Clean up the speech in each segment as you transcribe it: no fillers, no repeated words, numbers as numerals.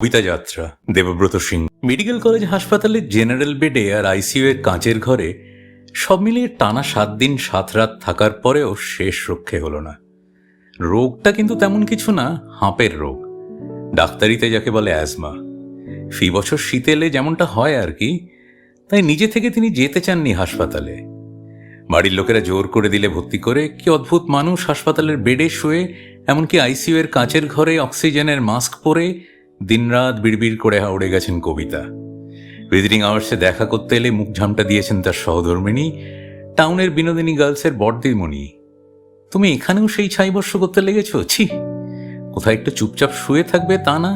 কবিতা যাত্রা Debabrata Singh. Medical college হাসপাতালের general বেডে আর আইসিইউ এর কাঁচের ঘরে সব মিলিয়ে টানা 7 দিন 7 রাত থাকার পরেও শেষ রক্ষে হলো না। রোগটা কিন্তু তেমন কিছু না, হাঁপের রোগ, ডাক্তারিতে যাকে বলে অ্যাজমা। ফি বছর শীত এলে যেমনটা হয় আর কি, তাই নিজে থেকে তিনি যেতে চাননি হাসপাতালে। বাড়ির লোকেরা জোর করে দিলে ভর্তি করে। কি অদ্ভুত মানুষ, হাসপাতালের বেডে শুয়ে, এমনকি আইসিইউ এর কাঁচের ঘরে অক্সিজেনের মাস্ক পরে দিনরাত বিড়বিড় করে উড়ে গেছেন কবিতা। ভিজিটিং আওয়ার্সে দেখা করতে এলে মুখ ঝামটা দিয়েছেন তার সহধর্মিণী, টাউনের বিনোদিনী গার্লসের বড়দিমণি। তুমি এখানেও সেই ছাইবর্ষ করতে লেগেছ? ছি, কোথায় একটু চুপচাপ শুয়ে থাকবে তা না,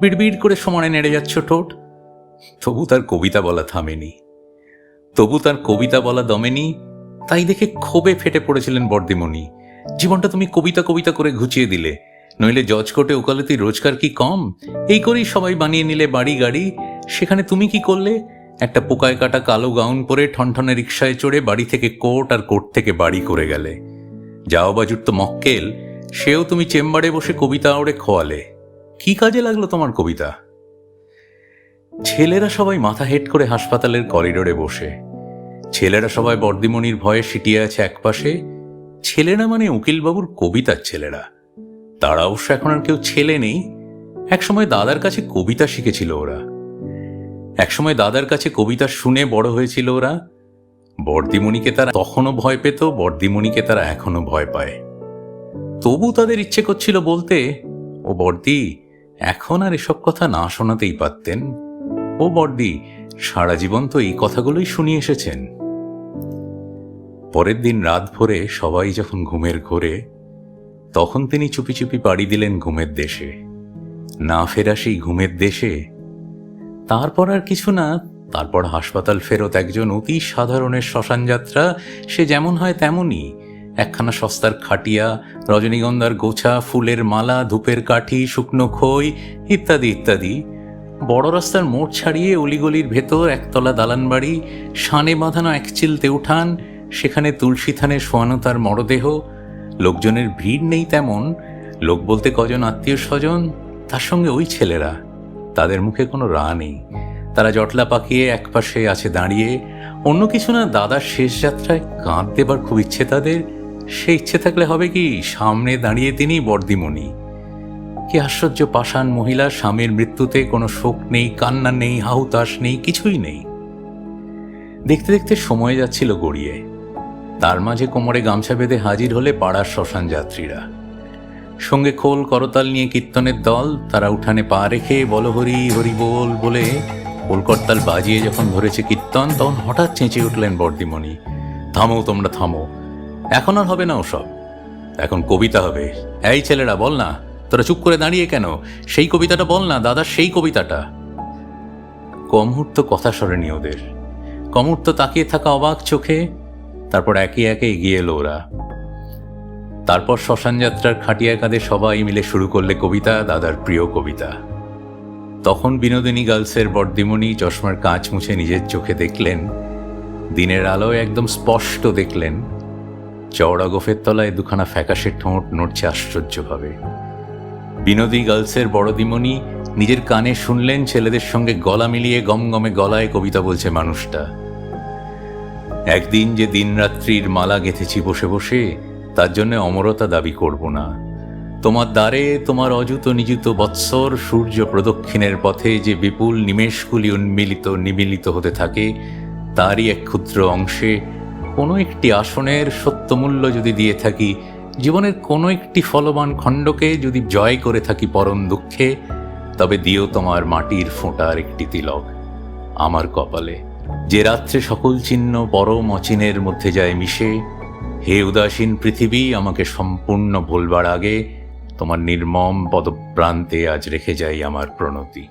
বিড়বিড় করে সমানে নেড়ে যাচ্ছ ঠোঁট। তবু তার কবিতা বলা থামেনি, তবু তার কবিতা বলা দমেনি। তাই দেখে ক্ষোভে ফেটে পড়েছিলেন বড়দিমণি। জীবনটা তুমি কবিতা কবিতা করে ঘুচিয়ে দিলে, নইলে জজ কোর্টে ওকালতি রোজগার কি কম? এই করেই সবাই বানিয়ে নিলে বাড়ি গাড়ি। সেখানে তুমি কি করলে? একটা পোকায় কাটা কালো গাউন পরে ঠনঠনে রিক্সায় চড়ে বাড়ি থেকে কোর্ট আর কোর্ট থেকে বাড়ি করে গেলে। যাও বাজুর তো মক্কেল, সেও তুমি চেম্বারে বসে কবিতা ওড়ে খোয়ালে। কি কাজে লাগলো তোমার কবিতা? ছেলেরা সবাই মাথা হেট করে হাসপাতালের করিডোরে বসে। ছেলেরা সবাই বড়দিমণির ভয়ে সিটিয়ে আছে একপাশে। ছেলেরা মানে উকিলবাবুর কবিতার ছেলেরা। তারা অবশ্য এখন আর কেউ ছেলে নেই। একসময় দাদার কাছে কবিতা শিখেছিল ওরা, একসময় দাদার কাছে কবিতা শুনে বড় হয়েছিল ওরা। বড়দিমণিকে তারা তখনও ভয় পেত, বড়দিমণিকে তারা এখনো ভয় পায়। তবু তাদের ইচ্ছে করছিল বলতে, ও বড়দি, এখন আর এসব কথা না শোনাতেই পারতেন। ও বড়দি, সারা জীবন তো এই কথাগুলোই শুনিয়ে এসেছেন। পরের দিন রাত ভোরে সবাই যখন ঘুমের ঘোরে, তখন তিনি চুপি চুপি পাড়ি দিলেন ঘুমের দেশে। না ফেরা সেই ঘুমের দেশে। তারপর আর কিছু না, তারপর হাসপাতাল ফেরত একজন অতি সাধারণের শ্মশান যাত্রা। সে যেমন হয় তেমনই, একখানা সস্তার খাটিয়া, রজনীগন্ধার গোছা, ফুলের মালা, ধূপের কাঠি, শুকনো খই ইত্যাদি ইত্যাদি। বড় রাস্তার মোড় ছাড়িয়ে অলিগলির ভেতর একতলা দালান বাড়ি, শানে বাঁধানো এক চিলতে উঠান, সেখানে তুলসী থানে শোয়ানো তার মরদেহ। লোকজনের ভিড় নেই তেমন, লোক বলতে কজন আত্মীয় স্বজন, তার সঙ্গে ওই ছেলেরা। তাদের মুখে কোনো রা নেই, তারা জটলা পাকিয়ে একপাশে আছে দাঁড়িয়ে। অন্য কিছু না, দাদার শেষ যাত্রায় কাঁধ দেবার খুব ইচ্ছে তাদের। সে ইচ্ছে থাকলে হবে কি, সামনে দাঁড়িয়ে তিনি বড়দিমণি। কি আশ্চর্য পাষাণ মহিলা, স্বামীর মৃত্যুতে কোনো শোক নেই, কান্না নেই, হাহুতাশ নেই, কিছুই নেই। দেখতে দেখতে সময় যাচ্ছিল গড়িয়ে। তার মাঝে কোমরে গামছা বেঁধে হাজির হলে পাড়ার শ্মশান যাত্রীরা। সঙ্গে খোল করতাল নিয়ে কীর্তনের দল। তারা উঠানে পা রেখে বল হরি হরি বল বলে খোল করতাল বাজিয়ে যখন ধরেছে কীর্তন, তখন হঠাৎ চেঁচিয়ে উঠলেন বড়দিমণি, থামো তোমরা থামো, এখন আর হবে না ওসব, এখন কবিতা হবে। এই ছেলেরা, বল না, তোরা চুপ করে দাঁড়িয়ে কেন? সেই কবিতাটা বল না দাদা, সেই কবিতাটা। কমুহূর্ত কথা সরেনি ওদের, কমুহূর্ত তাকিয়ে থাকা অবাক চোখে। তারপর একে একে এগিয়ে এলো ওরা। তারপর শ্মশান যাত্রার খাটিয়া কাঁধে সবাই মিলে শুরু করলে কবিতা, দাদার প্রিয় কবিতা। তখন বিনোদিনী গার্লসের বড়দিমণি চশমার কাঁচ মুছে নিজের চোখে দেখলেন, দিনের আলোয় একদম স্পষ্ট দেখলেন, চওড়া গোফের তলায় দুখানা ফ্যাকাশে ঠোঁট নড়ছে আশ্চর্যভাবে। বিনোদী গার্লসের বড়দিমণি নিজের কানে শুনলেন ছেলেদের সঙ্গে গলা মিলিয়ে গমগমে গলায় কবিতা বলছে মানুষটা। একদিন যে দিনরাত্রির মালা গেঁথেছি বসে বসে, তার জন্য অমরতা দাবি করব না। তোমার দ্বারে তোমার অযুত নিযুত বৎসর, সূর্য প্রদক্ষিণের পথে যে বিপুল নিমেষগুলি উন্মিলিত নিমিলিত হতে থাকে, তারই এক ক্ষুদ্র অংশে কোনো একটি আসনের সত্যমূল্য যদি দিয়ে থাকি, জীবনের কোনো একটি ফলবান খণ্ডকে যদি জয় করে থাকি পরম দুঃখে, তবে দিও তোমার মাটির ফোঁটার একটি তিলক আমার কপালে, যে রাত্রে সকল চিহ্ন পরম অচিনের মধ্যে যায় মিশে। হে উদাসীন পৃথিবী, আমাকে সম্পূর্ণ ভুলবার আগে তোমার নির্মম পদপ্রান্তে আজ রেখে যাই আমার প্রণতি।